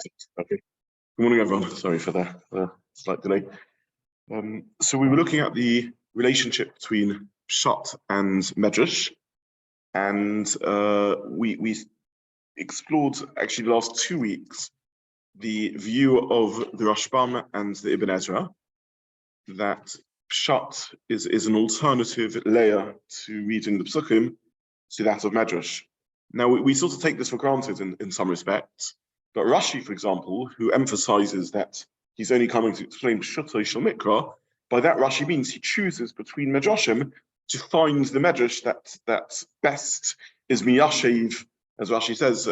Okay. Good morning, everyone. Sorry for the slight delay. So we were looking at the relationship between Peshat and Midrash, and we explored actually the last 2 weeks the view of the Rashbam and the Ibn Ezra that Peshat is an alternative layer to reading the Passukim to that of Midrash. Now we sort of take this for granted in some respects. But Rashi, for example, who emphasizes that he's only coming to explain Peshuto Shel Mikra, by that Rashi means he chooses between Midrashim to find the Midrash that best is miyashiv, as Rashi says,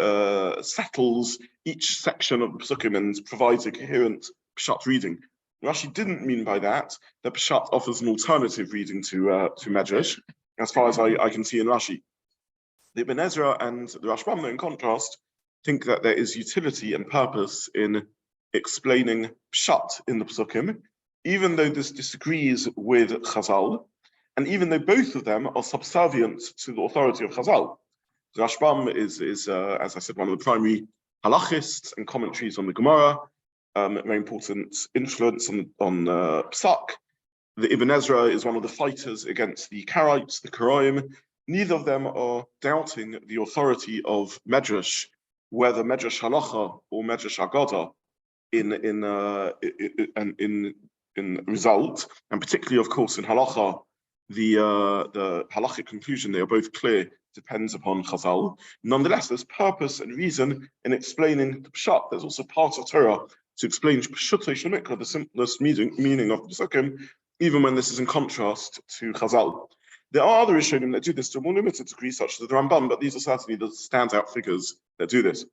settles each section of the Passukim and provides a coherent Peshat reading. Rashi didn't mean by that Peshat offers an alternative reading to Midrash, as far as I can see in Rashi. The Ibn Ezra and the Rashbam, in contrast, think that there is utility and purpose in explaining Peshat in the Passukim, even though this disagrees with Chazal, and even though both of them are subservient to the authority of Chazal. The Rashbam is as I said, one of the primary halachists and commentaries on the Gemara, very important influence on Pesach. The Ibn Ezra is one of the fighters against the Karaites, the Karaim. Neither of them are doubting the authority of Midrash, whether Midrash Halacha or Midrash Agada in result, and particularly, of course, in Halacha, the halachic conclusion, they are both clear, depends upon Chazal. Nonetheless, there's purpose and reason in explaining the Peshat. There's also part of Torah to explain Peshuto Shel Mikra, the simplest meaning of the Passukim, even when this is in contrast to Chazal. There are other Rishonim that do this to a more limited degree, such as the Ramban, but these are certainly the standout figures that do this.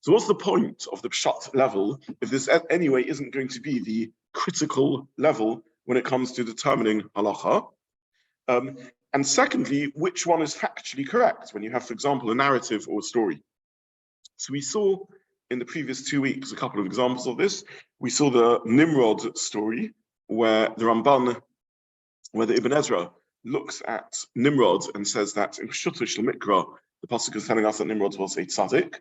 So what's the point of the Peshat level if this anyway isn't going to be the critical level when it comes to determining halacha? And secondly, which one is factually correct when you have, for example, a narrative or a story? So we saw in the previous 2 weeks a couple of examples of this. We saw the Nimrod story where the Ramban, where the Ibn Ezra looks at Nimrod and says that in Peshuto Shel Mikra, the Pasuk is telling us that Nimrod was a tzaddik,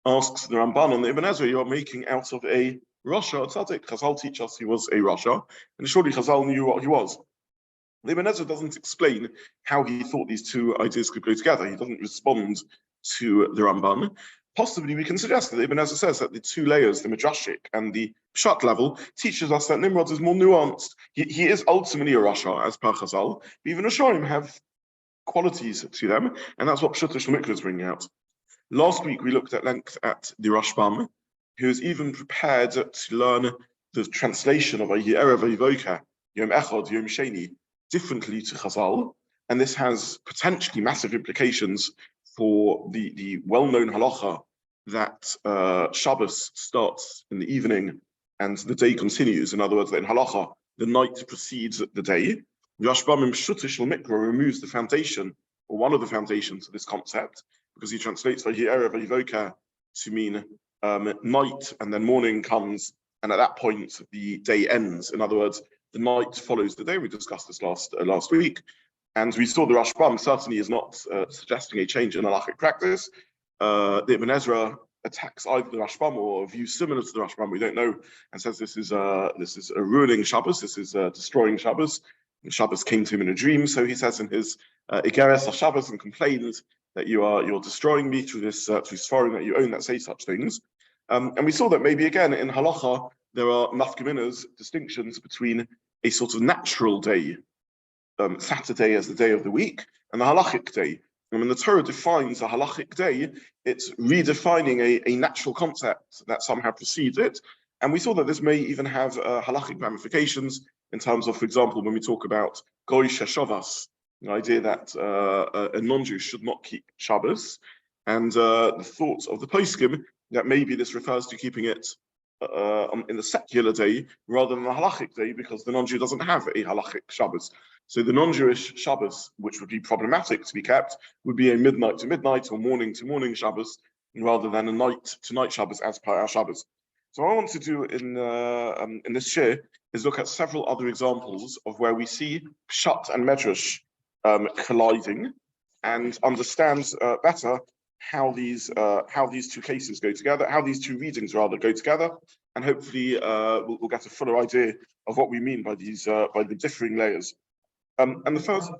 asks the Ramban and the Ibn Ezra, you are making out of a Rasha a tzaddik. Chazal teach us he was a Rasha, and surely Chazal knew what he was. The Ibn Ezra doesn't explain how he thought these two ideas could go together. He doesn't respond to the Ramban. Possibly we can suggest that Ibn Ezra says that the two layers, the Midrashic and the Peshat level, teaches us that Nimrod is more nuanced. He is ultimately a Rasha, as per Chazal, but even Rashaim have qualities to them, and that's what Peshuto Shel Mikra is bringing out. Last week we looked at length at the Rashbam, who is even prepared to learn the translation of Erev Vayvoka, Yom Echad, Yom Sheni, differently to Chazal, and this has potentially massive implications for the well-known halacha that Shabbos starts in the evening and the day continues. In other words, that in halacha, the night precedes the day. The Rashbam in Peshuto Shel Mikra removes the foundation, or one of the foundations of this concept, because he translates Erev Vayvoka to mean night, and then morning comes, and at that point the day ends. In other words, the night follows the day. We discussed this last week, and we saw the Rashbam certainly is not suggesting a change in halachic practice. The Ibn Ezra attacks either the Rashbam or a view similar to the Rashbam, we don't know, and says this is a ruining Shabbos, this is destroying Shabbos. And Shabbos came to him in a dream, so he says in his Igeres Shabbos and complains that you're destroying me through this foreign that you own that say such things. And we saw that maybe again in halacha there are nafkaminas, distinctions between a sort of natural day, Saturday as the day of the week, and the halachic day. And when the Torah defines a halachic day, it's redefining a natural concept that somehow precedes it. And we saw that this may even have halachic ramifications in terms of, for example, when we talk about goy sheshavas, the idea that a non-Jew should not keep Shabbos, and the thought of the Poskim that maybe this refers to keeping it in the secular day rather than the halachic day, because the non-Jew doesn't have a halachic Shabbos. So the non-Jewish Shabbos, which would be problematic to be kept, would be a midnight to midnight or morning to morning Shabbos, rather than a night to night Shabbos as per our Shabbos. So what I want to do in this shir is look at several other examples of where we see Peshat and Midrash colliding, and understand better how these two cases go together, how these two readings rather go together, and hopefully we'll get a fuller idea of what we mean by the differing layers. And the first.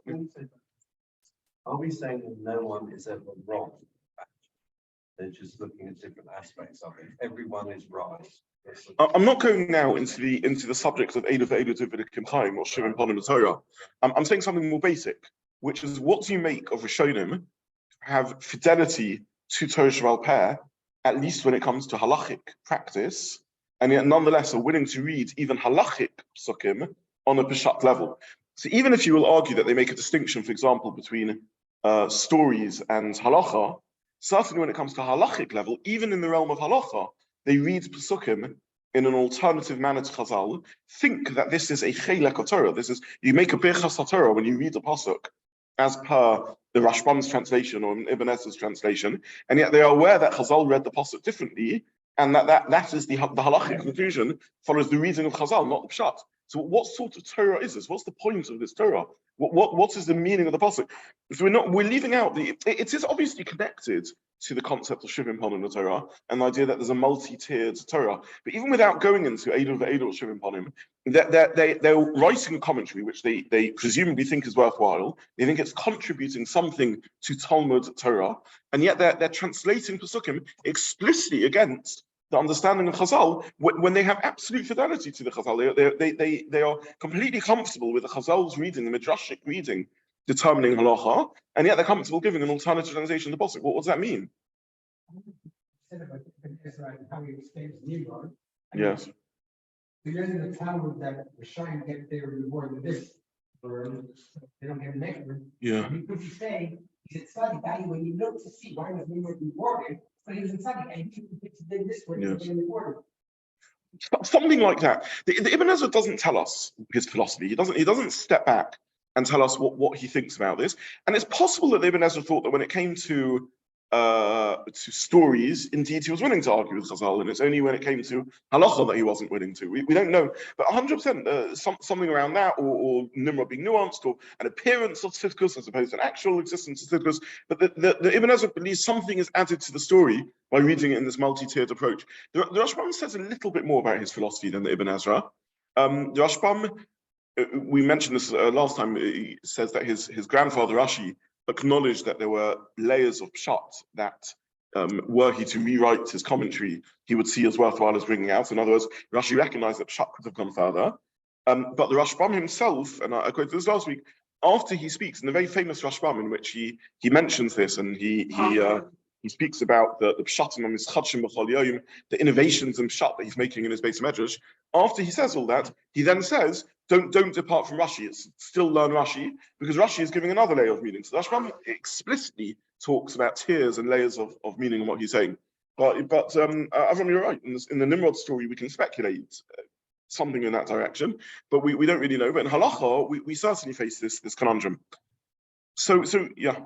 Are we saying that no one is ever wrong? They're just looking at different aspects of it. Everyone is right. I'm not going now into the subject of Eilu ve'Eilu Davidikim Chaim or Shivim Ponim Torah. I'm saying something more basic, which is what do you make of Rishonim have fidelity to Torah Sheba'al Peh, at least when it comes to halachic practice, and yet nonetheless are willing to read even halachic Passukim on a Peshat level. So even if you will argue that they make a distinction, for example, between stories and halacha, certainly when it comes to halachic level, even in the realm of halacha, they read Passukim in an alternative manner to Chazal, think that this is a chelek of Torah. This is, you make a birchas Torah when you read the Pasuk, as per the Rashbam's translation or Ibn Ezra's translation, and yet they are aware that Chazal read the Pasuk differently, and that is the halachic conclusion follows the reading of Chazal, not the Pshat. So what sort of Torah is this? What's the point of this Torah? What is the meaning of the Pasuk? So we're leaving out it is obviously connected to the concept of Shivim Ponim the Torah and the idea that there's a multi-tiered Torah. But even without going into Eilu ve'Eilu or Shivim Ponim, they're writing a commentary which they presumably think is worthwhile. They think it's contributing something to Talmud Torah, and yet they're translating Passukim explicitly against the understanding of Chazal when they have absolute fidelity to the Chazal. They are completely comfortable with the Chazal's reading, the Midrashic reading, determining halacha, and yet they're comfortable giving an alternative translation of the Pasuk. What does that mean? Yes. So you're in the Talmud that the Shine get their reward with this, or they don't get the next one. Yeah. Because you say he's a tzaddik guy when you look to see why was Nimrod rewarded, but he was a tzaddik and he did this way, Yes. he was rewarded. Something like that. The Ibn Ezra doesn't tell us his philosophy. He doesn't step back and tell us what he thinks about this. And it's possible that the Ibn Ezra thought that when it came to stories, indeed he was willing to argue with Chazal, and it's only when it came to halacha that he wasn't willing to. We don't know, but 100% something around that, or Nimrod being nuanced, or an appearance of tzidkus as opposed to an actual existence of tzidkus. But the Ibn Ezra believes something is added to the story by reading it in this multi-tiered approach. The Rashbam says a little bit more about his philosophy than the Ibn Ezra. The Rashbam, we mentioned this last time, he says that his grandfather Rashi acknowledged that there were layers of pshat that were he to rewrite his commentary, he would see as worthwhile as bringing out. In other words, Rashi recognized that pshat could have gone further. But the Rashbam himself, and I quoted this last week, after he speaks in the very famous Rashbam in which he mentions this, and he speaks about the pshatim on his chadshim b'chol yom, the innovations in pshat that he's making in his Beis Medrash. After he says all that, he then says, don't depart from Rashi. It's still learn Rashi, because Rashi is giving another layer of meaning. So Rashbam explicitly talks about tiers and layers of meaning in what he's saying. But Avraham, you're right. In the Nimrod story, we can speculate something in that direction, but we don't really know. But in halacha, we certainly face this conundrum. So yeah.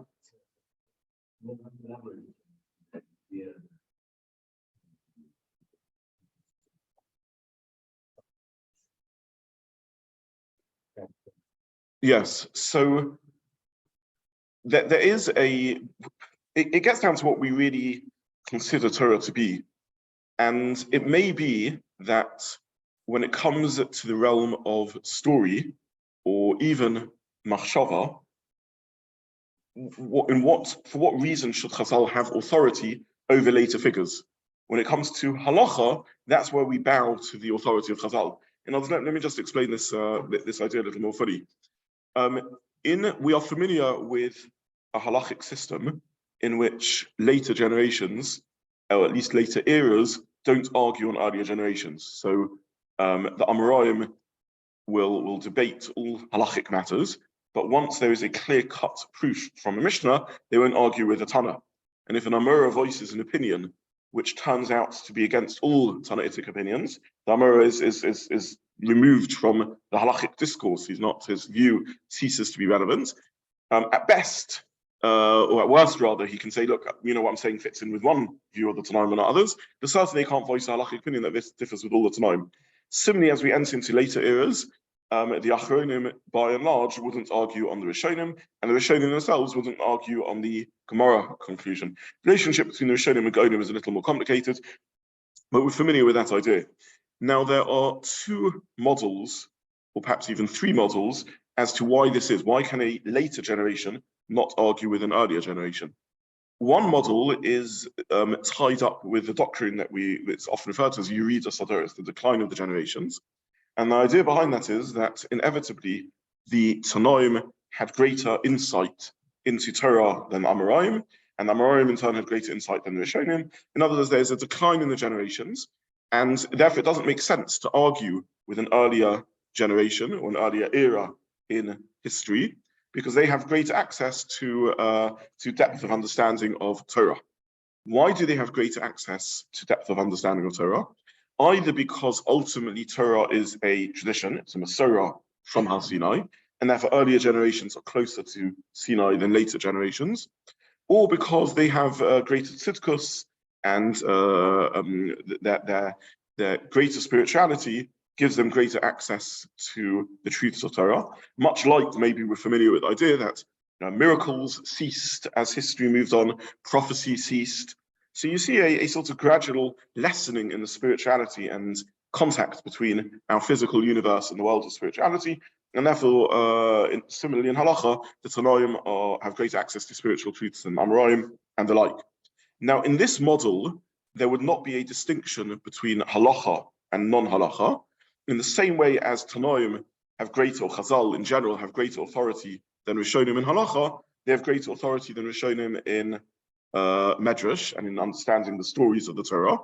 Yes, so there is it gets down to what we really consider Torah to be. And it may be that when it comes to the realm of story, or even machshava, for what reason should Chazal have authority over later figures? When it comes to halacha, that's where we bow to the authority of Chazal. In other words, let me just explain this idea a little more fully. We are familiar with a halachic system in which later generations, or at least later eras, don't argue on earlier generations. So the Amoraim will debate all halachic matters, but once there is a clear-cut proof from a Mishnah, they won't argue with a Tana. And if an Amora voices an opinion which turns out to be against all Tanaitic opinions, the Amora is removed from the halachic discourse. His view ceases to be relevant. At best, or at worst rather, he can say, look, what I'm saying fits in with one view of the Tanaim and not others, but certainly they can't voice a halachic opinion that this differs with all the Tanaim. Similarly, as we enter into later eras, the Achronim, by and large, wouldn't argue on the Rishonim, and the Rishonim themselves wouldn't argue on the Gemara conclusion. The relationship between the Rishonim and Gonim is a little more complicated, but we're familiar with that idea. Now, there are two models, or perhaps even three models, as to why this is. Why can a later generation not argue with an earlier generation? One model is tied up with the doctrine that it's often referred to as Yurida Sadoros, the decline of the generations. And the idea behind that is that inevitably the Tanoim had greater insight into Torah than Amoraim, and Amoraim in turn had greater insight than the Rishonim. In other words, there's a decline in the generations, and therefore it doesn't make sense to argue with an earlier generation or an earlier era in history, because they have greater access to depth of understanding of Torah. Why do they have greater access to depth of understanding of Torah? Either because ultimately Torah is a tradition, it's a Masorah from Har Sinai, and therefore earlier generations are closer to Sinai than later generations, or because they have greater tzidkus, and their greater spirituality gives them greater access to the truths of Torah, much like maybe we're familiar with the idea that miracles ceased as history moved on, prophecy ceased. So you see a sort of gradual lessening in the spirituality and contact between our physical universe and the world of spirituality, and therefore, similarly in halacha, the Tanoim have greater access to spiritual truths than Amoraim and the like. Now, in this model, there would not be a distinction between halacha and non-halacha, in the same way as Tanoim have greater, or Chazal in general have greater authority than Rishonim in halacha, they have greater authority than Rishonim in Midrash and in understanding the stories of the Torah.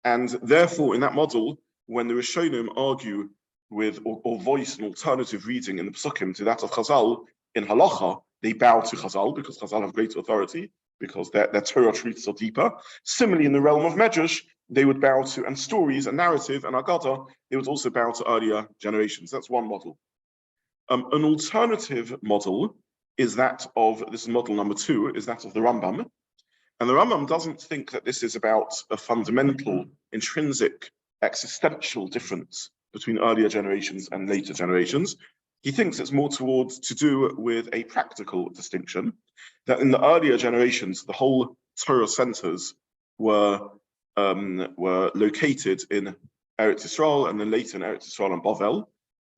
And therefore, in that model, when the Rishonim argue with or voice an alternative reading in the Passukim to that of Chazal, in halacha, they bow to Chazal because Chazal have greater authority, because their Torah truths are deeper. Similarly, in the realm of Midrash, they would bow to, and stories and narrative and Agada, they would also bow to earlier generations. That's one model. An alternative model is that of, this is model number 2, is that of the Rambam. And the Rambam doesn't think that this is about a fundamental, intrinsic, existential difference between earlier generations and later generations. He thinks it's more to do with a practical distinction, that in the earlier generations, the whole Torah centers were located in Eretz Yisrael, and then later in Eretz Yisrael and Bavel.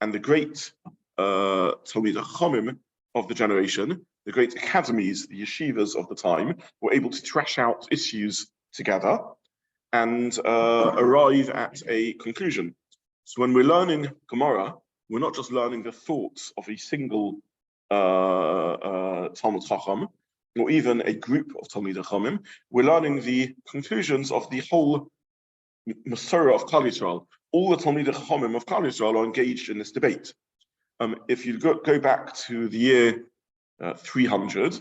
And the great Talmidei Chachamim of the generation, the great academies, the yeshivas of the time, were able to thrash out issues together and arrive at a conclusion. So when we're learning Gemara, we're not just learning the thoughts of a single Talmud Chacham, or even a group of Talmidei Chachamim. We're learning the conclusions of the whole Masorah of Klal Yisrael. All the Talmidei Chachamim of Klal Yisrael are engaged in this debate. If you go back to the year 300,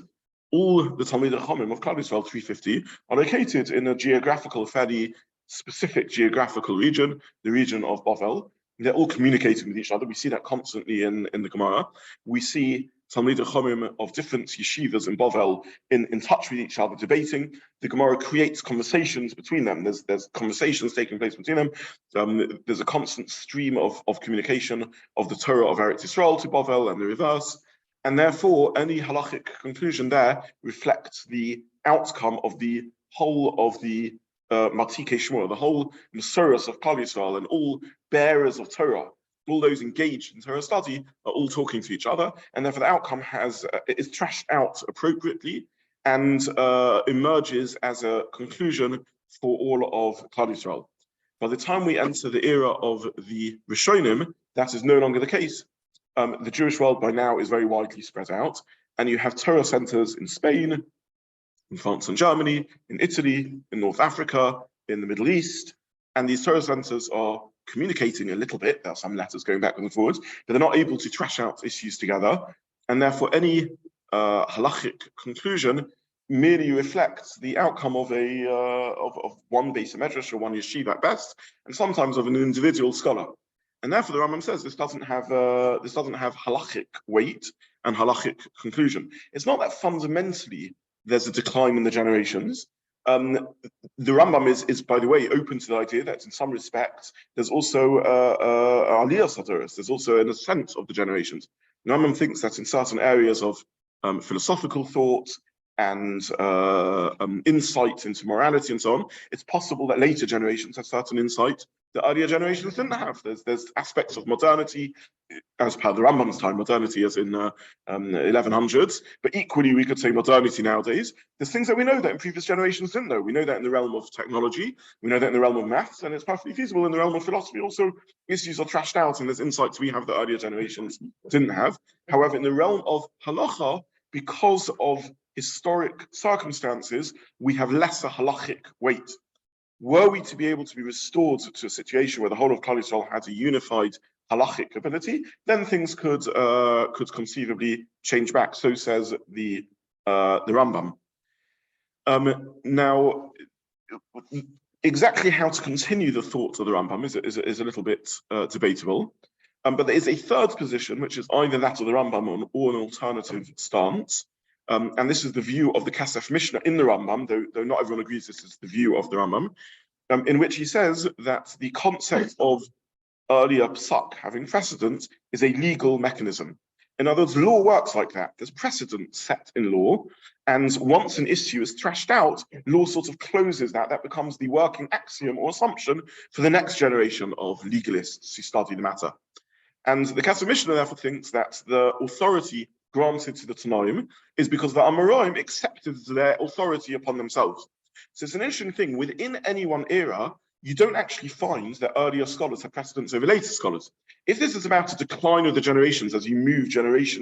all the Talmidei Chachamim of Klal Yisrael, 350, are located in a fairly specific geographical region, the region of Bavel. They're all communicating with each other. We see that constantly in the Gemara. We see Talmidei Chachamim of different yeshivas in Bavel in touch with each other, debating. The Gemara creates conversations between them. There's conversations taking place between them. There's a constant stream of communication of the Torah of Eretz Yisrael to Bavel and the reverse. And therefore, any halachic conclusion there reflects the outcome of the whole of the Matikei Shmua, the whole Masoros of Klal Yisrael, and all bearers of Torah, all those engaged in Torah study are all talking to each other, and therefore the outcome is trashed out appropriately and emerges as a conclusion for all of Klal Yisrael. By the time we enter the era of the Rishonim, that is no longer the case. The Jewish world by now is very widely spread out, and you have Torah centers in Spain, in France and Germany, in Italy, in North Africa, in the Middle East, and these Torah centers are communicating a little bit. There are some letters going backwards and forwards, but they're not able to thrash out issues together, and therefore any halachic conclusion merely reflects the outcome of one Beis Midrash or one yeshiva at best, and sometimes of an individual scholar. And therefore, the Rambam says this doesn't have halachic weight and halachic conclusion. It's not that fundamentally there's a decline in the generations. The Rambam is, by the way, open to the idea that in some respects there's also aliyah sataris. There's also an ascent of the generations. The Rambam thinks that in certain areas of philosophical thought and insight into morality and so on, it's possible that later generations have certain insight that earlier generations didn't have. There's aspects of modernity, as per the Rambam's time, modernity as in 1100s, but equally we could say modernity nowadays. There's things that we know that in previous generations didn't know. We know that in the realm of technology, we know that in the realm of maths, and it's perfectly feasible in the realm of philosophy also. Issues are trashed out and there's insights we have that earlier generations didn't have. However, in the realm of halacha, because of historic circumstances, we have lesser halachic weight. Were we to be able to be restored to a situation where the whole of Klal Yisrael had a unified halachic ability, then things could conceivably change back. So says the Rambam. Now, exactly how to continue the thoughts of the Rambam is a little bit debatable. But there is a third position, which is either that of the Rambam or an alternative stance. And this is the view of the Kasef Mishnah in the Rambam, though not everyone agrees this is the view of the Rambam, in which he says that the concept of earlier psak having precedent is a legal mechanism. In other words, law works like that. There's precedent set in law, and once an issue is thrashed out, law sort of closes that. That becomes the working axiom or assumption for the next generation of legalists who study the matter. And the Kasef Mishnah therefore thinks that the authority granted to the Tanoim is because the Amoraim accepted their authority upon themselves. So it's an interesting thing. Within any one era, you don't actually find that earlier scholars have precedence over later scholars. If this is about a decline of the generations as you move generations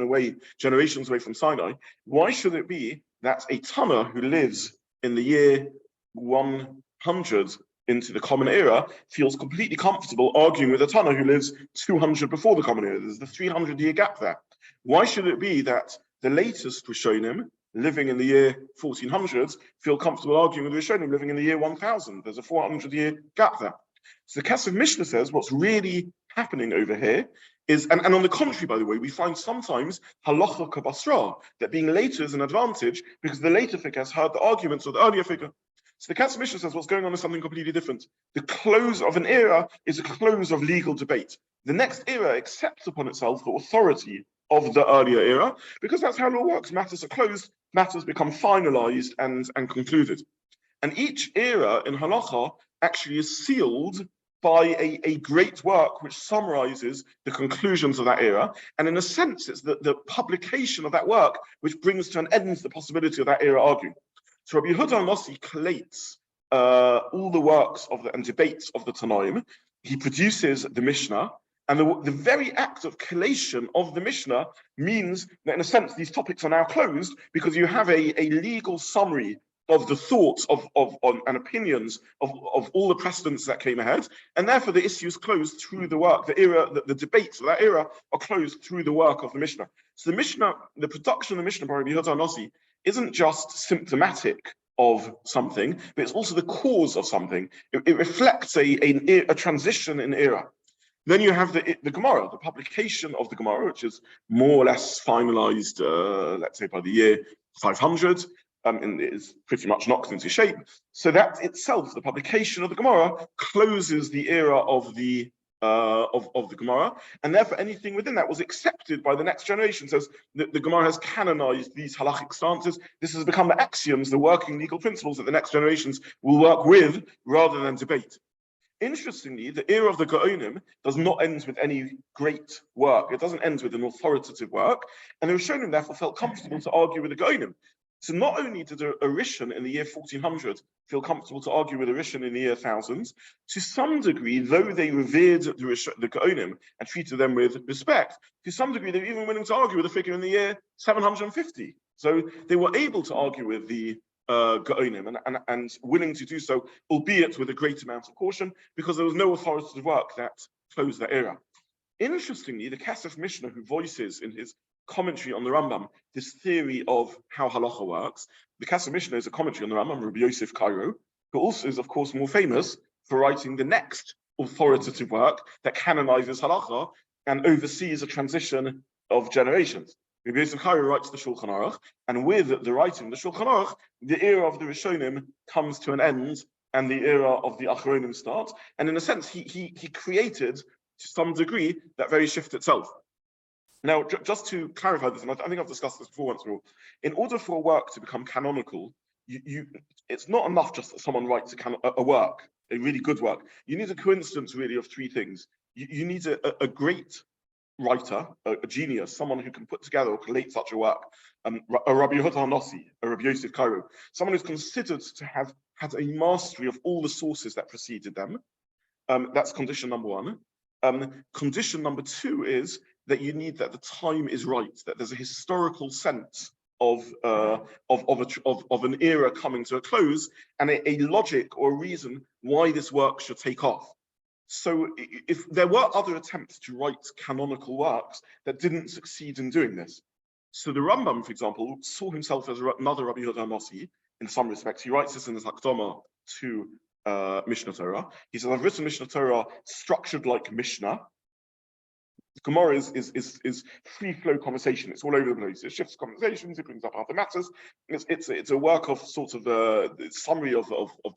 away from Sinai, why should it be that a Tana who lives in the year 100 into the Common Era feels completely comfortable arguing with a Tana who lives 200 before the Common Era? There's the 300-year gap there. Why should it be that the latest Rishonim living in the year 1400s feel comfortable arguing with the Rishonim living in the year 1000? There's a 400-year gap there. So the Kasef Mishnah says what's really happening over here is, and on the contrary, by the way, we find sometimes halacha kabasra, that being later is an advantage because the later figure has heard the arguments of the earlier figure. So the Kasef Mishnah says what's going on is something completely different. The close of an era is a close of legal debate. The next era accepts upon itself the authority of the earlier era, because that's how law works. Matters are closed, matters become finalized and concluded. And each era in halacha actually is sealed by a great work which summarizes the conclusions of that era. And in a sense, it's the publication of that work which brings to an end the possibility of that era arguing. So Rabbi Yehuda collates all the works of and debates of the Tanoim. He produces the Mishnah, and the very act of collation of the Mishnah means that, in a sense, these topics are now closed because you have a legal summary of the thoughts and opinions of all the precedents that came ahead, and therefore the issue is closed through the work. The debates of that era are closed through the work of the Mishnah. So the Mishnah, the production of the Mishnah by Rabbi Yehuda isn't just symptomatic of something, but it's also the cause of something. It reflects a transition in era. Then you have the Gemara, the publication of the Gemara, which is more or less finalized, let's say by the year 500, and it is pretty much knocked into shape. So that itself, the publication of the Gemara, closes the era of the Gemara, and therefore anything within that was accepted by the next generation. So the Gemara has canonized these halachic stances. This has become the axioms, the working legal principles that the next generations will work with rather than debate. Interestingly, the era of the Gaonim does not end with any great work. It doesn't end with an authoritative work, and the Rishonim therefore felt comfortable to argue with the Gaonim. So not only did a Rishon in the year 1400 feel comfortable to argue with a Rishon in the year 1000, to some degree, though they revered the Gaonim and treated them with respect, to some degree they were even willing to argue with a figure in the year 750. So they were able to argue with the Gaonim and willing to do so, albeit with a great amount of caution, because there was no authoritative work that closed that era. Interestingly, the Kasef Mishnah, who voices in his commentary on the Rambam this theory of how halacha works, the Kasef Mishnah is a commentary on the Rambam, Rabbi Yosef Cairo, who also is, of course, more famous for writing the next authoritative work that canonizes halacha and oversees a transition of generations. Rabbi Yosef Karo writes the Shulchan Aruch, and with the writing of the Shulchan Aruch, the era of the Rishonim comes to an end, and the era of the Achronim starts. And in a sense, he created, to some degree, that very shift itself. Now, just to clarify this, and I think I've discussed this before once more, in order for a work to become canonical, it's not enough just that someone writes a work, a really good work. You need a coincidence, really, of three things. You need a great writer, a genius, someone who can put together or collate such a work, a Rabbi Nossi, a Rabbi Yosef Karo, someone who's considered to have had a mastery of all the sources that preceded them. That's condition number one. Condition number two is that you need that the time is right, that there's a historical sense of an era coming to a close, and a logic or a reason why this work should take off. So if there were other attempts to write canonical works that didn't succeed in doing this. So the Rambam, for example, saw himself as another Rabbi Yehuda Nossi in some respects. He writes this in his Hakdama to Mishnah Torah. He says, I've written Mishnah Torah structured like Mishnah. Gemara is free flow conversation. It's all over the place. It shifts conversations. It brings up other matters. It's a work of sort of summary of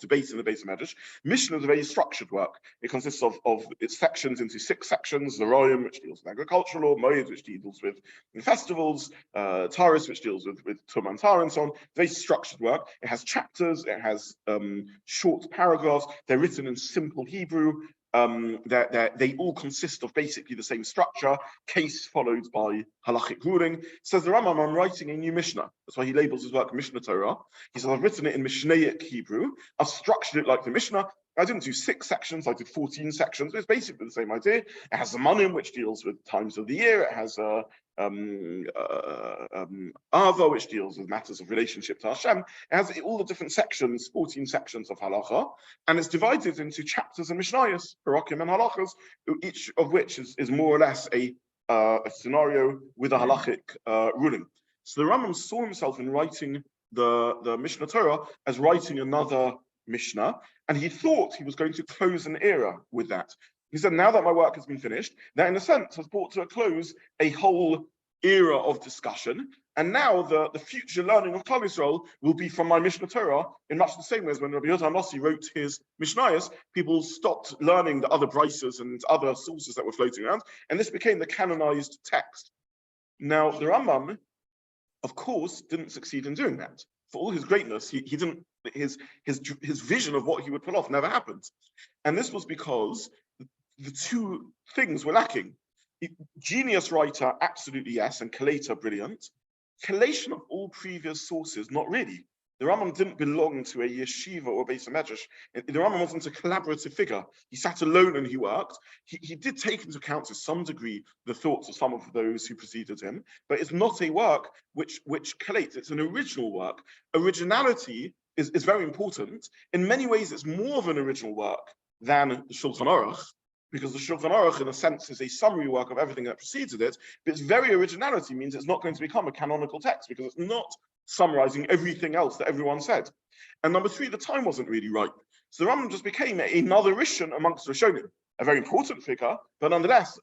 debate in the base of Midrash. Mishnah is a very structured work. It consists of its sections into 6 sections: the Royim, which deals with agricultural law; Moed, which deals with festivals; Taurus, which deals with Tum and Tar, and so on. Very structured work. It has chapters. It has short paragraphs. They're written in simple Hebrew. They all consist of basically the same structure, case followed by halachic ruling. Says the Rambam, I'm writing a new Mishnah. That's why he labels his work Mishnah Torah. He says, I've written it in Mishnaic Hebrew. I've structured it like the Mishnah. I didn't do 6 sections, I did 14 sections. It's basically the same idea. It has the Manim, which deals with times of the year. It has Ava, which deals with matters of relationship to Hashem. It has all the different sections, 14 sections of halacha, and it's divided into chapters and mishnayos, Parshakim and halachas, each of which is more or less a scenario with a halachic ruling. So the Rambam saw himself in writing the Mishnah Torah as writing another Mishnah, and he thought he was going to close an era with that. He said, now that my work has been finished, that in a sense has brought to a close a whole era of discussion, and now the future learning of Klal Yisrael will be from my Mishnah Torah, in much the same way as when Rabbi Yehuda Nossi wrote his Mishnayos, people stopped learning the other brises and other sources that were floating around, and this became the canonized text. Now, the Rambam, of course, didn't succeed in doing that. For all his greatness, he didn't. His vision of what he would pull off never happened, and this was because the two things were lacking. Genius writer, absolutely yes, and collator, brilliant. Collation of all previous sources, not really. The Rambam didn't belong to a yeshiva or Beis Medrash. The Rambam wasn't a collaborative figure. He sat alone and he worked. He did take into account to some degree the thoughts of some of those who preceded him, but it's not a work which collates. It's an original work. Originality is very important. In many ways, it's more of an original work than the Shulchan Aruch, because the Shulchan Aruch, in a sense, is a summary work of everything that preceded it, but its very originality means it's not going to become a canonical text, because it's not summarizing everything else that everyone said. And number 3, the time wasn't really right. So the Rambam just became another Rishon amongst the Rishonim, a very important figure, but nonetheless,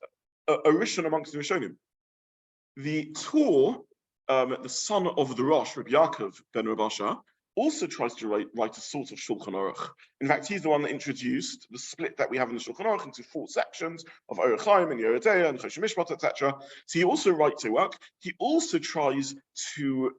a Rishon amongst the Rishonim. The Tor, the son of the Rosh, Rabbi Yaakov ben Rabasha, also tries to write a sort of Shulchan Aruch. In fact, he's the one that introduced the split that we have in the Shulchan Aruch into 4 sections of Orach Chaim and Yerodea and Choshen Mishpat, etc. So he also writes a work. He also tries to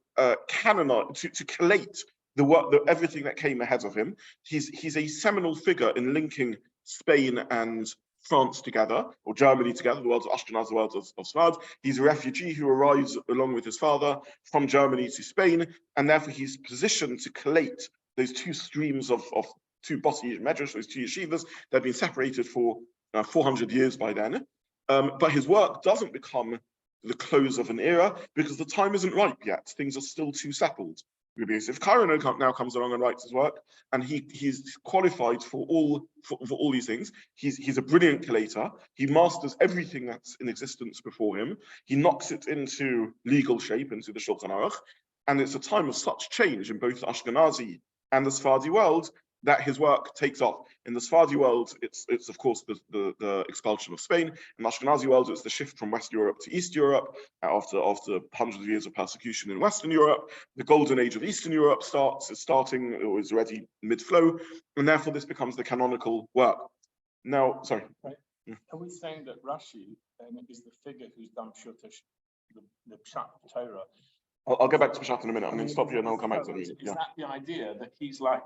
canonize, to collate the work, everything that came ahead of him. He's a seminal figure in linking Spain and France together, or Germany together, the worlds of Ashkenaz, the worlds of Sfard. He's a refugee who arrives along with his father from Germany to Spain, and therefore he's positioned to collate those 2 streams of 2 Bossi Medrash, those 2 yeshivas that have been separated for 400 years by then. But his work doesn't become the close of an era because the time isn't ripe yet. Things are still too settled. Rabbi Yosef Karo now comes along and writes his work, and he's qualified for all these things. He's a brilliant collator. He masters everything that's in existence before him. He knocks it into legal shape, into the Shulchan Aruch, and it's a time of such change in both the Ashkenazi and the Sephardi world that his work takes off. In the Sephardi world, it's of course the expulsion of Spain. In the Ashkenazi world, it's the shift from West Europe to East Europe after hundreds of years of persecution in Western Europe. The golden age of Eastern Europe is already mid-flow, and therefore this becomes the canonical work. Now, sorry. Right. Are we saying that Rashi is the figure who's done Peshuto, the Peshat Torah? I'll go back to Peshat in a minute. I'm going to stop you and I'll come back to it. Is that the idea that he's like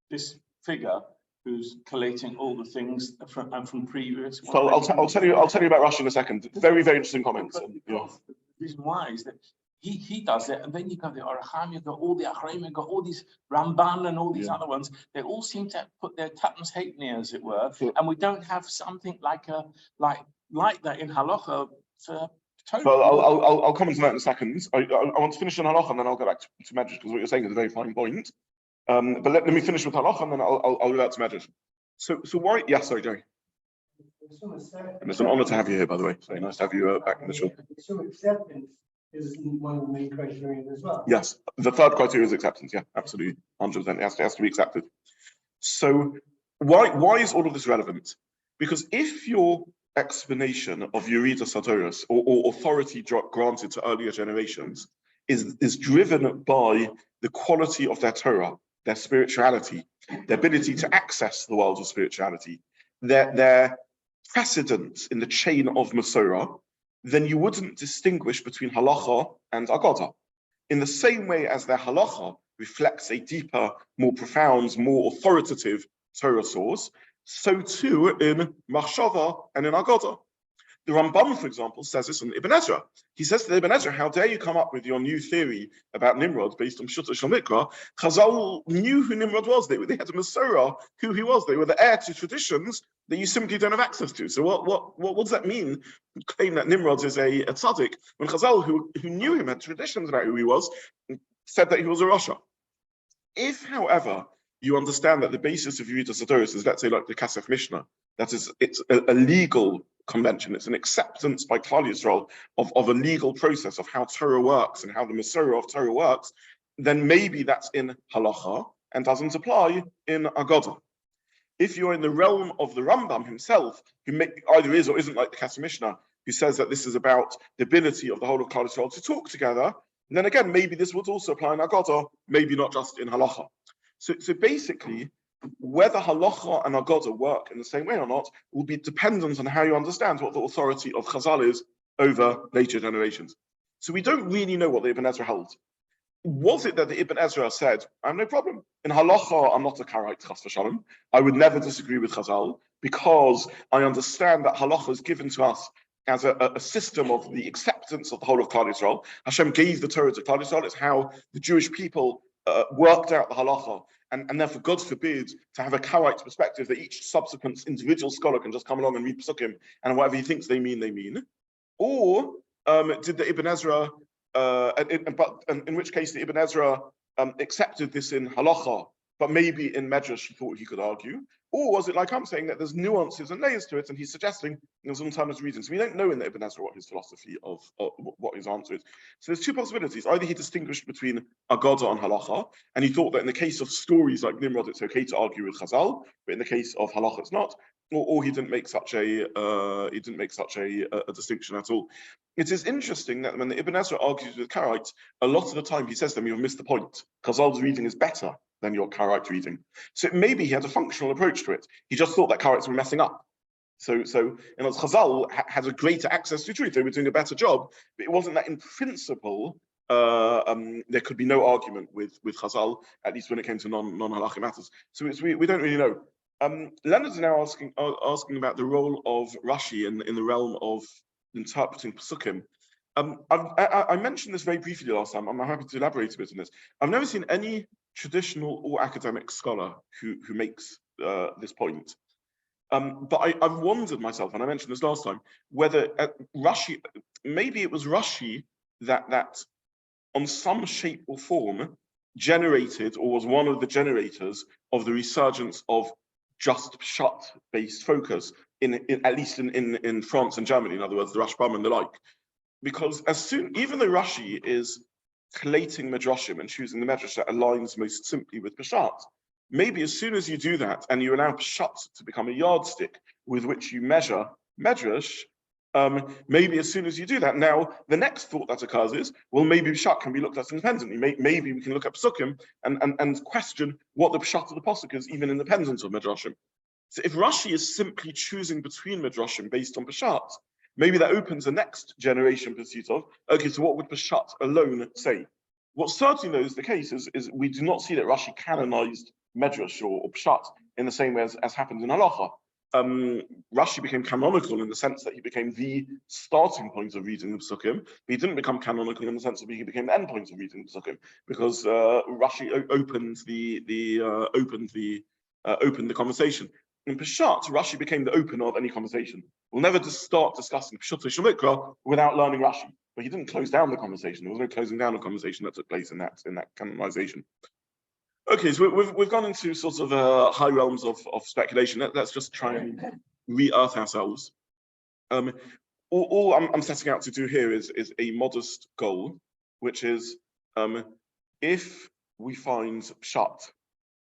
this figure who's collating all the things from previous? So I'll tell you about Rashi in a second. Very, very interesting comments. The reason why is that he does it, and then you got the Avraham, you've got all the Avraham, you've got all these Ramban and all these other ones. They all seem to put their Tatmos Hatni, as it were, and we don't have something like that in Halacha for Torah. Well, I'll comment on that in a second. I want to finish on Halacha and then I'll go back to Midrash, because what you're saying is a very fine point. But let me finish with Halacha and then I'll go back to Midrash. So why? Yeah, sorry, Jerry. And it's an honor to have you here, by the way. So nice to have you back in the show. So acceptance is one of the main criteria as well. Yes, the third criteria is acceptance. Yeah, absolutely, 100%. It has to be accepted. So why is all of this relevant? Because if your explanation of Yerida Sadoros or authority granted to earlier generations is driven by the quality of their Torah, their spirituality, their ability to access the world of spirituality, their precedence in the chain of Masorah, then you wouldn't distinguish between halacha and agadah. In the same way as their halacha reflects a deeper, more profound, more authoritative Torah source, so too in machshava and in agadah. The Rambam, for example, says this in Ibn Ezra. He says to Ibn Ezra, how dare you come up with your new theory about Nimrod based on Peshuto Shel Mikra? Chazal knew who Nimrod was. They had a Masorah, who he was. They were the heir to traditions that you simply don't have access to. So what does that mean? Claim that Nimrod is a tzaddik, when Chazal, who knew him, had traditions about who he was, said that he was a Rasha. If, however, you understand that the basis of Yerida Sadoros is, let's say, like the Kasef Mishnah, that is, it's a legal convention, it's an acceptance by Klal Yisrael of a legal process of how Torah works and how the Masorah of Torah works, then maybe that's in halacha and doesn't apply in agadah. If you're in the realm of the Rambam himself, who either is or isn't like the Kasef Mishnah, who says that this is about the ability of the whole of Klal Yisrael to talk together, then again, maybe this would also apply in agadah, maybe not just in halacha. So basically, whether halacha and agadah work in the same way or not will be dependent on how you understand what the authority of Chazal is over later generations. So we don't really know what the Ibn Ezra held. Was it that the Ibn Ezra said, I have no problem. In halacha, I'm not a Karaite, chas v'shalom. I would never disagree with Chazal because I understand that halacha is given to us as a system of the acceptance of the whole of Klal Yisrael. Hashem gave the Torah to Klal Yisrael. It's how the Jewish people worked out the halacha. And therefore, God forbid to have a Karaite perspective that each subsequent individual scholar can just come along and read Passukim and whatever he thinks they mean. Or did the Ibn Ezra, in which case the Ibn Ezra accepted this in halacha, but maybe in Midrash he thought he could argue? Or was it like I'm saying that there's nuances and layers to it, and he's suggesting there's alternative reasons? We don't know in the Ibn Ezra what his philosophy of what his answer is. So there's two possibilities. Either he distinguished between agadah and halacha, and he thought that in the case of stories like Nimrod, it's okay to argue with Chazal, but in the case of halacha, it's not. Or he didn't make such a distinction at all. It is interesting that when the Ibn Ezra argues with Karaite, a lot of the time he says to them, you've missed the point. Chazal's reading is better than your Karaite reading. So maybe he had a functional approach to it. He just thought that Karaites were messing up. So in other words, Chazal had a greater access to truth. They were doing a better job, but it wasn't that in principle there could be no argument with Chazal, at least when it came to non-halachic matters. So we don't really know. Leonard's now asking about the role of Rashi in the realm of interpreting Passukim. I mentioned this very briefly last time. I'm happy to elaborate a bit on this. I've never seen any traditional or academic scholar who makes this point. But I've wondered myself, and I mentioned this last time, whether Rashi, maybe it was Rashi that on some shape or form generated or was one of the generators of the resurgence of just Peshat-based focus at least in France and Germany, in other words, the Rashbam and the like. Because even though Rashi is collating Midrashim and choosing the Midrash that aligns most simply with Peshat, maybe as soon as you do that and you allow Peshat to become a yardstick with which you measure Midrash, maybe as soon as you do that, now the next thought that occurs is, well, maybe Peshat can be looked at independently. Maybe we can look at Passukim and question what the Peshat of the Pasuk is, even independent of Midrashim. So if Rashi is simply choosing between Midrashim based on Peshat, maybe that opens the next generation pursuit of, okay, so what would Peshat alone say? What certainly though is the case is we do not see that Rashi canonized Midrash or Peshat in the same way as happened in Halacha. Rashi became canonical in the sense that he became the starting point of reading the Passukim, but he didn't become canonical in the sense that he became the end point of reading the Passukim, because Rashi opened the conversation. In Peshat, Rashi became the opener of any conversation. We'll never just start discussing Peshuto Shel Mikra without learning Rashi. But he didn't close down the conversation. There was no closing down of conversation that took place in that canonization. Okay, so we've gone into sort of high realms of speculation. Let's just try and re-earth ourselves. All I'm setting out to do here is a modest goal, which is if we find Peshat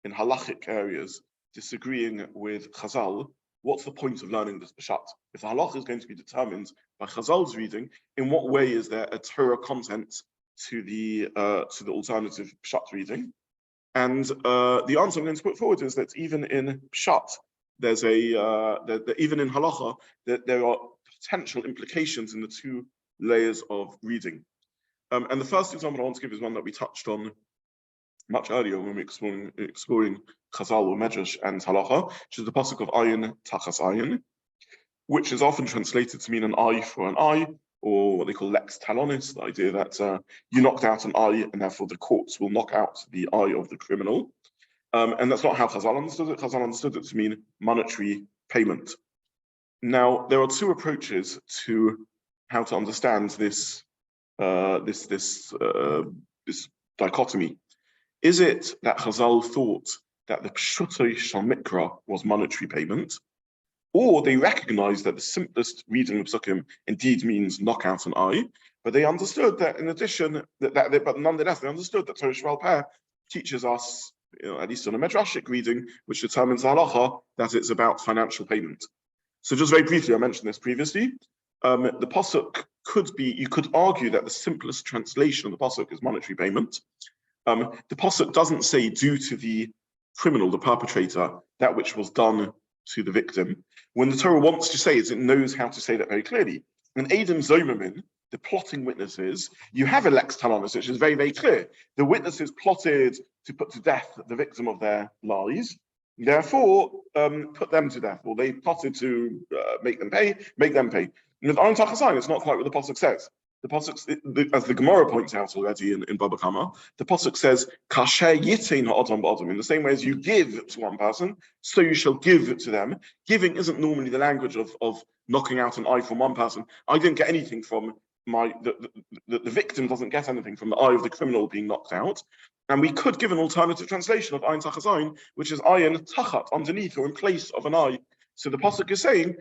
in halachic areas disagreeing with Chazal, what's the point of learning this Peshat? If the halach is going to be determined by Chazal's reading, in what way is there a Torah content to the alternative Peshat reading? And the answer I'm going to put forward is that even in Peshat, there's even in halacha, that there are potential implications in the two layers of reading. And the first example I want to give is one that we touched on much earlier when we were exploring Chazal or Midrash and Halacha, which is the pasuk of Ayin Tachat Ayin, which is often translated to mean an eye for an eye, or what they call Lex Talonis, the idea that you knocked out an eye and therefore the courts will knock out the eye of the criminal. And that's not how Chazal understood it. Chazal understood it to mean monetary payment. Now, there are two approaches to how to understand this dichotomy. Is it that Chazal thought that the Peshuto Shel Mikra was monetary payment, or they recognized that the simplest reading of Passukim indeed means knock out an eye, but they understood that in addition, but nonetheless, they understood that Torah Shval teaches us, at least on a Midrashic reading, which determines halacha, that it's about financial payment. So just very briefly, I mentioned this previously. The pasuk could be, you could argue that the simplest translation of the pasuk is monetary payment. The pasuk doesn't say due to the criminal, the perpetrator, that which was done to the victim. When the Torah wants to say it, it knows how to say that very clearly. And Adam Zomermin, the plotting witnesses, you have a Lex Talonis, which is very, very clear. The witnesses plotted to put to death the victim of their lies, therefore put them to death, or they plotted to make them pay. And with Ayin Tachat Ayin, it's not quite what the pasuk says. The pasuk, as the Gemara points out already in Baba Kama, the pasuk says, "Kasher yitain ha'adam ba'adam." In the same way as you give to one person, so you shall give to them. Giving isn't normally the language of knocking out an eye from one person. I didn't get anything from the victim doesn't get anything from the eye of the criminal being knocked out. And we could give an alternative translation of Ayin Tachat Ayin, which is Ayin Tachat, underneath or in place of an eye. So the pasuk is saying,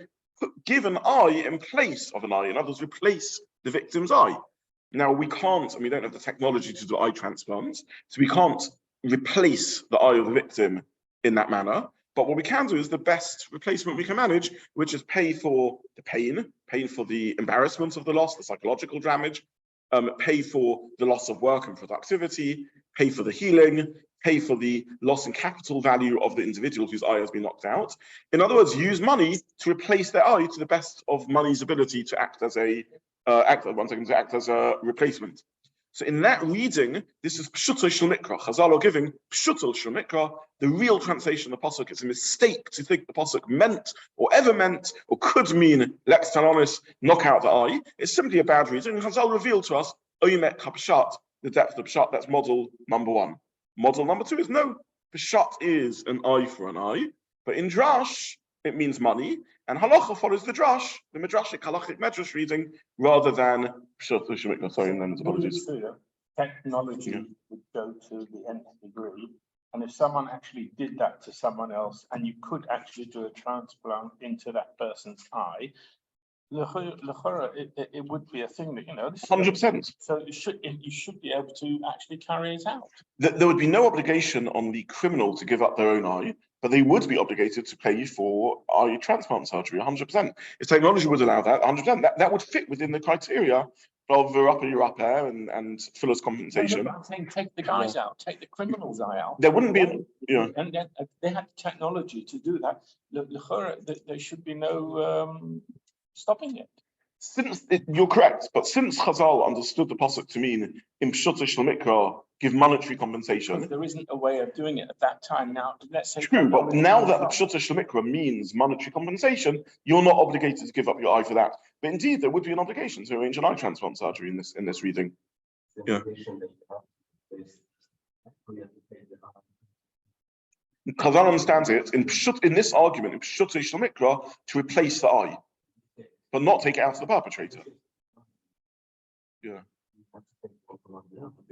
give an eye in place of an eye. In other words, replace the victim's eye. Now we can't, and we don't have the technology to do eye transplants, so we can't replace the eye of the victim in that manner. But what we can do is the best replacement we can manage, which is pay for the pain for the embarrassment of the loss, the psychological damage, pay for the loss of work and productivity, pay for the healing, pay for the loss in capital value of the individual whose eye has been knocked out. In other words, use money to replace their eye to the best of money's ability to act as a replacement. So in that reading, this is Peshuto Shel Mikra. Chazal are giving Peshuto Shel Mikra. The real translation of the pasuk. It's a mistake to think the pasuk meant or ever meant or could mean Lex Talonis, knock out the eye. It's simply a bad reading. And Chazal revealed to us Oyimek HaPeshat, the depth of Peshat. That's model number one. Model number two is no, Peshat is an eye for an eye, but in Drash it means money, and halacha follows the Drash, the Midrashic halachic Midrash reading, rather than Peshuto Shel Mikra. Sorry, and then apologies. Technology would go to the nth degree, and if someone actually did that to someone else, and you could actually do a transplant into that person's eye, L'chora, it would be a thing that, 100%. so you should be able to actually carry it out. There would be no obligation on the criminal to give up their own eye, but they would be obligated to pay for eye transplant surgery, 100%. If technology would allow that, 100%, that would fit within the criteria of Verappa and Fuller's compensation. No, I'm saying take the guys out, take the criminal's eye out. There wouldn't be, And then they had technology to do that. L'chora, there should be no stopping it. You're correct, but since Chazal understood the pasuk to mean in Peshuto Shel Mikra, give monetary compensation. Because there isn't a way of doing it at that time. Now, let's say. True, but now that the Peshuto Shel Mikra means monetary compensation, you're not obligated to give up your eye for that. But indeed, there would be an obligation to arrange an eye transplant surgery in this reading. Yeah. Chazal understands it in this argument in Peshuto Shel Mikra to replace the eye, but not take it out of the perpetrator. Yeah.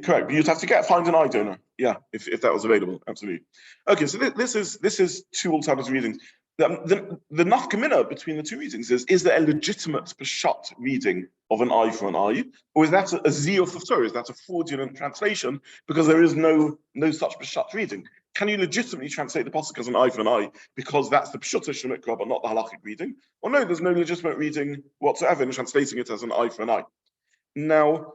Correct, but you'd have to find an eye donor. Yeah, if that was available, absolutely. Okay, so this is two alternative readings. The nafkamina between the two readings is there a legitimate Peshat reading of an eye for an eye, or is that a ziyuf of Torah? Is that a fraudulent translation because there is no such Peshat reading? Can you legitimately translate the pasuk as an eye for an eye because that's the Peshuto Shel Mikra but not the halachic reading? Or no, there's no legitimate reading whatsoever in translating it as an eye for an eye. Now,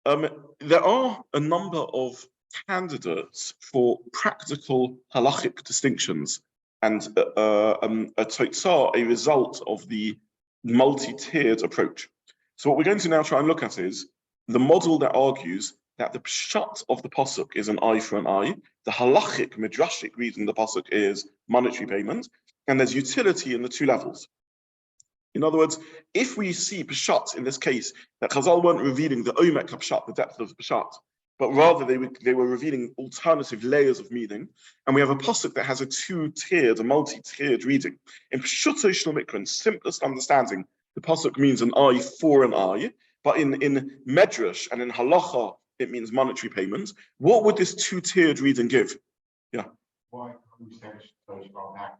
there are a number of candidates for practical halachic distinctions, and a totzah, a result of the multi-tiered approach. So what we're going to now try and look at is the model that argues that the pshat of the pasuk is an eye for an eye, the halachic, midrashic reading of the pasuk is monetary payment, and there's utility in the two levels. In other words, if we see Peshat in this case, that Chazal weren't revealing the Omek Peshat, the depth of the Peshat, but rather they were revealing alternative layers of meaning, and we have a pasuk that has a two-tiered, a multi-tiered reading. In Peshuto Shel Mikra, in simplest understanding, the pasuk means an eye for an eye, but in Midrash and in Halacha, it means monetary payment. What would this two-tiered reading give? Yeah. Why can't we say about that?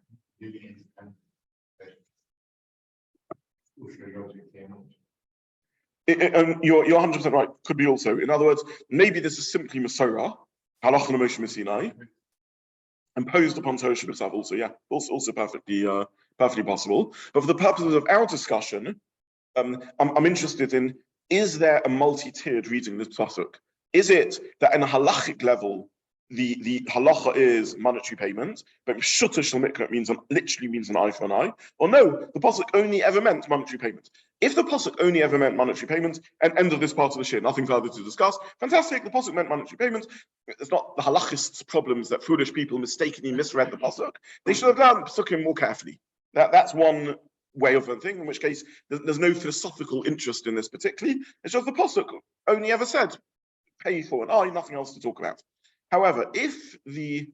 You're 100% right. Could be also. In other words, maybe this is simply Masorah, Halacha Moshe Sinai, imposed upon Torah Shabbat also. Yeah, also perfectly possible. But for the purposes of our discussion, I'm interested in: is there a multi-tiered reading of this pasuk? Is it that in a halachic level, the halacha is monetary payment, but Peshuto Shel Mikra literally means an eye for an eye? Or no, the pasuk only ever meant monetary payment. If the pasuk only ever meant monetary payment, and end of this part of the shir, nothing further to discuss. Fantastic, the pasuk meant monetary payment. It's not the halachists' problems that foolish people mistakenly misread the pasuk. They should have done Passukim more carefully. That's one way of a thing, in which case there's no philosophical interest in this particularly. It's just the pasuk only ever said pay for an eye, nothing else to talk about. However, if the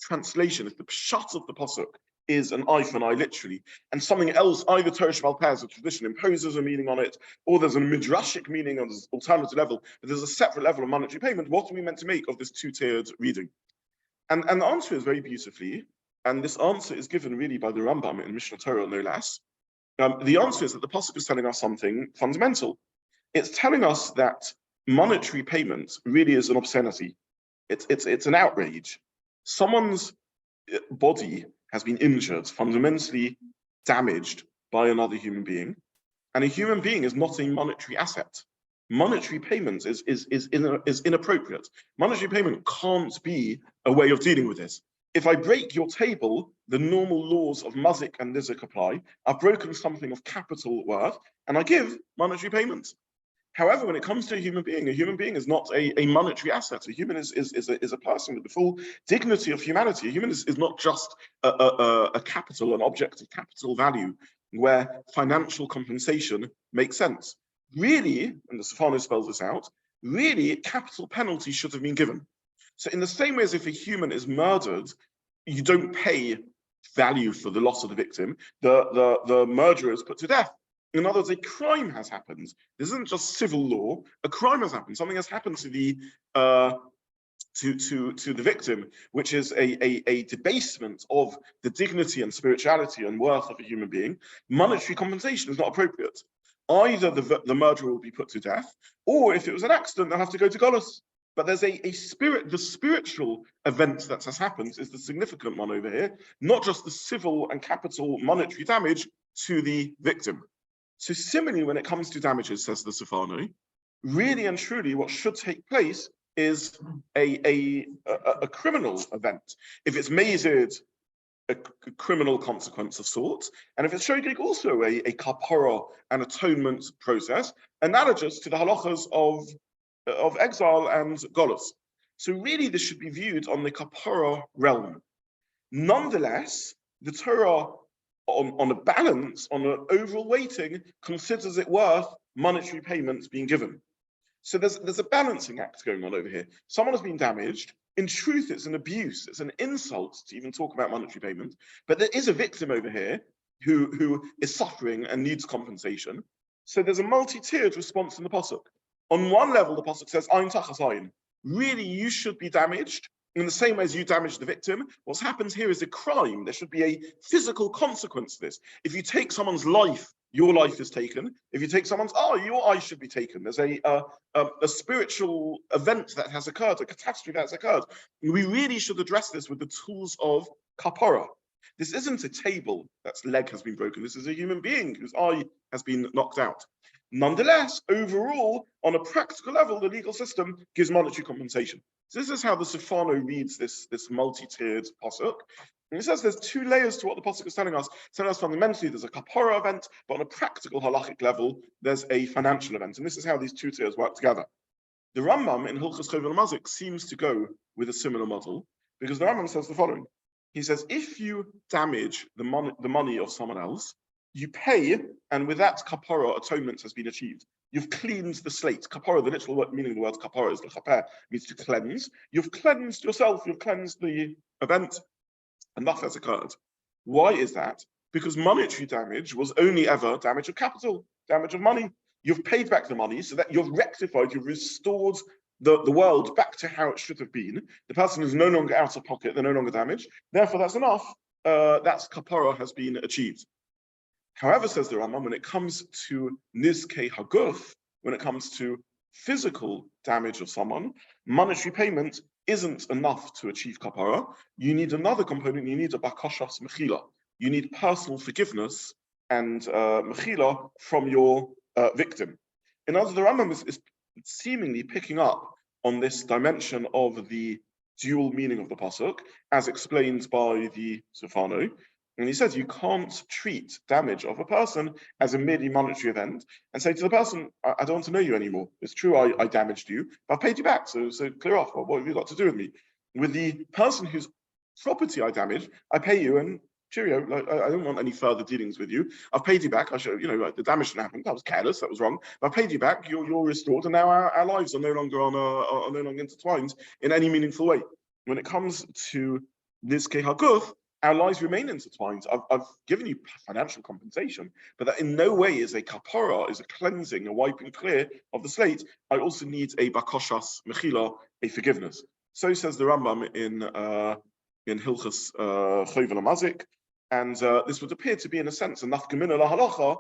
translation, if the pshat of the pasuk is an eye for an eye, literally, and something else, either Torah Shebal Peh as a tradition imposes a meaning on it, or there's a midrashic meaning on this alternative level, but there's a separate level of monetary payment, what are we meant to make of this two-tiered reading? And the answer is very beautifully, and this answer is given really by the Rambam in Mishnah Torah, no less. The answer is that the pasuk is telling us something fundamental. It's telling us that monetary payment really is an obscenity. It's an outrage. Someone's body has been injured, fundamentally damaged by another human being, and a human being is not a monetary asset. Monetary payment is inappropriate. Monetary payment can't be a way of dealing with this. If I break your table, the normal laws of mazik and nizik apply. I've broken something of capital worth, and I give monetary payment. However, when it comes to a human being is not a monetary asset. A human is a person with the full dignity of humanity. A human is not just a capital, an object of capital value, where financial compensation makes sense. Really, and the Safano spells this out, really capital penalty should have been given. So in the same way as if a human is murdered, you don't pay value for the loss of the victim, the murderer is put to death. In other words, a crime has happened. This isn't just civil law. A crime has happened. Something has happened to the to the victim, which is a debasement of the dignity and spirituality and worth of a human being, monetary compensation is not appropriate. Either the murderer will be put to death, or if it was an accident, they'll have to go to Golos. But there's the spiritual event that has happened is the significant one over here, not just the civil and capital monetary damage to the victim. So similarly, when it comes to damages, says the Safano, really and truly what should take place is a criminal event. If it's mazid, a criminal consequence of sorts, and if it's shogeg, also a kapara, an atonement process, analogous to the halachas of exile and golus. So really this should be viewed on the kapara realm. Nonetheless, the Torah on a balance, on an overall weighting, considers it worth monetary payments being given. So there's a balancing act going on over here. Someone has been damaged. In truth, it's an abuse. It's an insult to even talk about monetary payment. But there is a victim over here who is suffering and needs compensation. So there's a multi-tiered response in the Pasuk. On one level, the Pasuk says, Ayin Tachat Ayin. Really, you should be damaged in the same way as you damaged the victim. What's happened here is a crime. There should be a physical consequence to this. If you take someone's life, your life is taken. If you take someone's eye, your eye should be taken. There's a spiritual event that has occurred, a catastrophe that has occurred. We really should address this with the tools of kapara. This isn't a table that's leg has been broken. This is a human being whose eye has been knocked out. Nonetheless, overall, on a practical level, the legal system gives monetary compensation. So this is how the Safano reads this multi-tiered pasuk. And it says there's two layers to what the pasuk is telling us. It's telling us fundamentally there's a kapara event, but on a practical halachic level, there's a financial event. And this is how these two tiers work together. The Rambam in Hilchos Chovel Mazik seems to go with a similar model, because the Rambam says the following. He says, if you damage the money of someone else, you pay, and with that kapara, atonement has been achieved. You've cleansed the slate. Kapara, the literal meaning of the word kapara is lechaper, means to cleanse. You've cleansed yourself, you've cleansed the event. Enough has occurred. Why is that? Because monetary damage was only ever damage of capital, damage of money. You've paid back the money so that you've rectified, you've restored the world back to how it should have been. The person is no longer out of pocket, they're no longer damaged. Therefore, that's enough. That's kapara has been achieved. However, says the Rambam, when it comes to nizkei haguf, when it comes to physical damage of someone, monetary payment isn't enough to achieve kapara. You need another component. You need a bakashas mechila. You need personal forgiveness and mechila from your victim. In other words, the Rambam is seemingly picking up on this dimension of the dual meaning of the pasuk, as explained by the Safano. And he says you can't treat damage of a person as a merely monetary event and say to the person, I don't want to know you anymore. It's true, I damaged you, but I've paid you back, so clear off. What have you got to do with me? With the person whose property I damaged, I pay you and cheerio. Like, I don't want any further dealings with you. I've paid you back. I should, the damage didn't happen. That was careless. That was wrong. But I've paid you back. You're restored, and now our lives are no longer are no longer intertwined in any meaningful way. When it comes to nizkei haguf, our lives remain intertwined. I've given you financial compensation, but that in no way is a kapara, is a cleansing, a wiping clear of the slate. I also need a bakoshas mechila, a forgiveness. So says the Rambam in Hilchos Chovel Mazik, and this would appear to be, in a sense, a nafkamina lahalacha,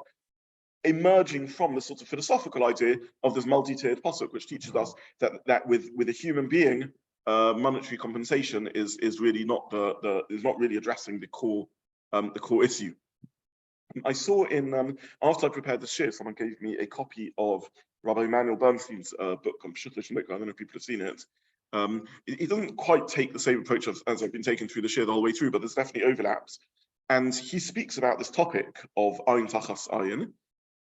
emerging from the sort of philosophical idea of this multi-tiered pasuk, which teaches us that with a human being, monetary compensation is really not is not really addressing the core issue. I saw in after I prepared the shir, someone gave me a copy of Rabbi Emanuel Bernstein's book on Peshuto. I don't know if people have seen it. It doesn't quite take the same approach as I've been taking through the shir the whole way through, but there's definitely overlaps. And he speaks about this topic of Ayin Tachat Ayin.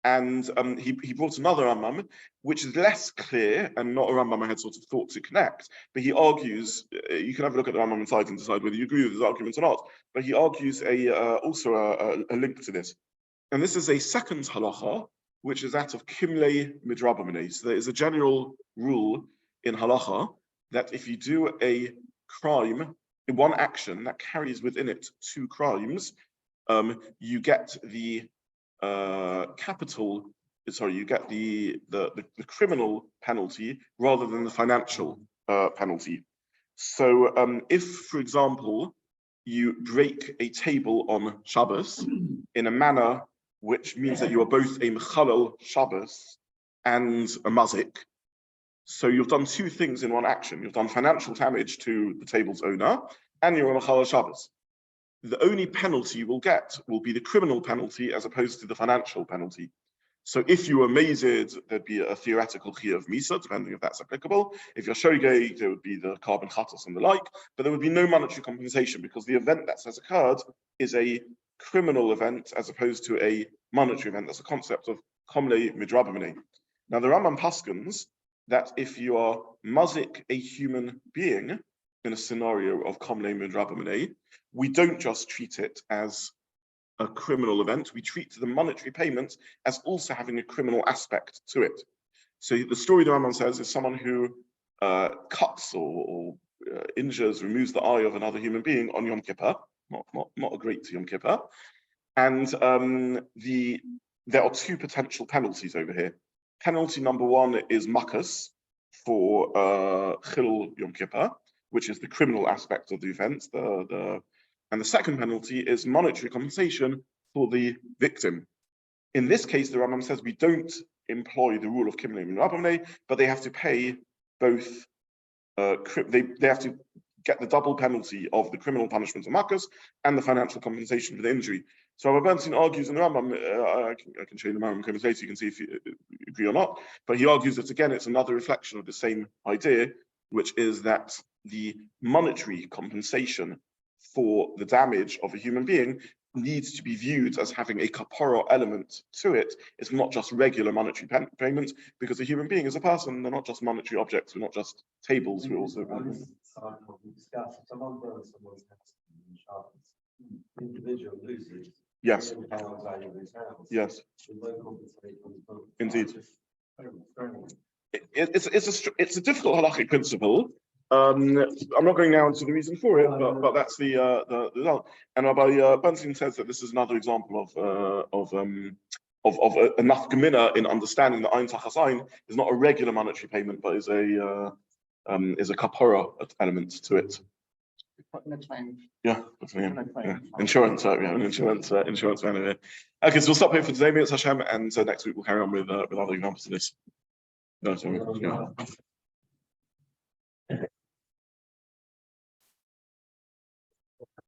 And he brought another Rambam, which is less clear and not a Rambam I had sort of thought to connect. But he argues, you can have a look at the Rambam inside and decide whether you agree with his arguments or not. But he argues also a link to this. And this is a second halacha, which is that of kimlei midrabaminei. So there is a general rule in halacha that if you do a crime, in one action that carries within it two crimes, you get the you get the criminal penalty rather than the financial penalty. So if, for example, you break a table on Shabbos in a manner which means that you are both a Mechalel Shabbos and a Mazik, so you've done two things in one action. You've done financial damage to the table's owner, and you're a Mechalel Shabbos. The only penalty you will get will be the criminal penalty as opposed to the financial penalty. So if you were mazed, there'd be a theoretical chiyuv of misa, depending if that's applicable. If you're shogeg, there would be the carbon chatos and the like, but there would be no monetary compensation because the event that has occurred is a criminal event as opposed to a monetary event. That's a concept of komle midrabamene. Now the Rambam paskins that if you are mazik a human being in a scenario of komle midrabamene, we don't just treat it as a criminal event, we treat the monetary payment as also having a criminal aspect to it. So the story the Rambam says is someone who cuts or injures, removes the eye of another human being on Yom Kippur, not a great Yom Kippur, and there are two potential penalties over here. Penalty number one is makas for Chil Yom Kippur, which is the criminal aspect of the offense, and the second penalty is monetary compensation for the victim. In this case, the Rambam says we don't employ the rule of Kimlei and Rabbanei, but they have to pay both. They have to get the double penalty of the criminal punishment of makas and the financial compensation for the injury. So Rabbi Bernstein argues in the Rambam. I can show you the Rambam comments later. You can see if you agree or not. But he argues that again, it's another reflection of the same idea, which is that the monetary compensation for the damage of a human being needs to be viewed as having a kapara element to it. It's not just regular monetary payment, because a human being is a person. They're not just monetary objects. We're not just tables. We're also Someone burns someone's house in Shabbos. Individual loses. yes, £1,000 value of his house. yes, With no compensation. indeed. It's a difficult halachic principle. I'm not going now into the reason for it, but that's the result. And Rabbi Bernstein says that this is another example of enough gemina in understanding that Ayin Tachat Ayin is not a regular monetary payment, but is a kapara element to it. Yeah, insurance. We have an insurance man here. Okay, so we'll stop here for today, Mitzvah Hashem, and next week we'll carry on with other examples of this. No, sorry. Yeah.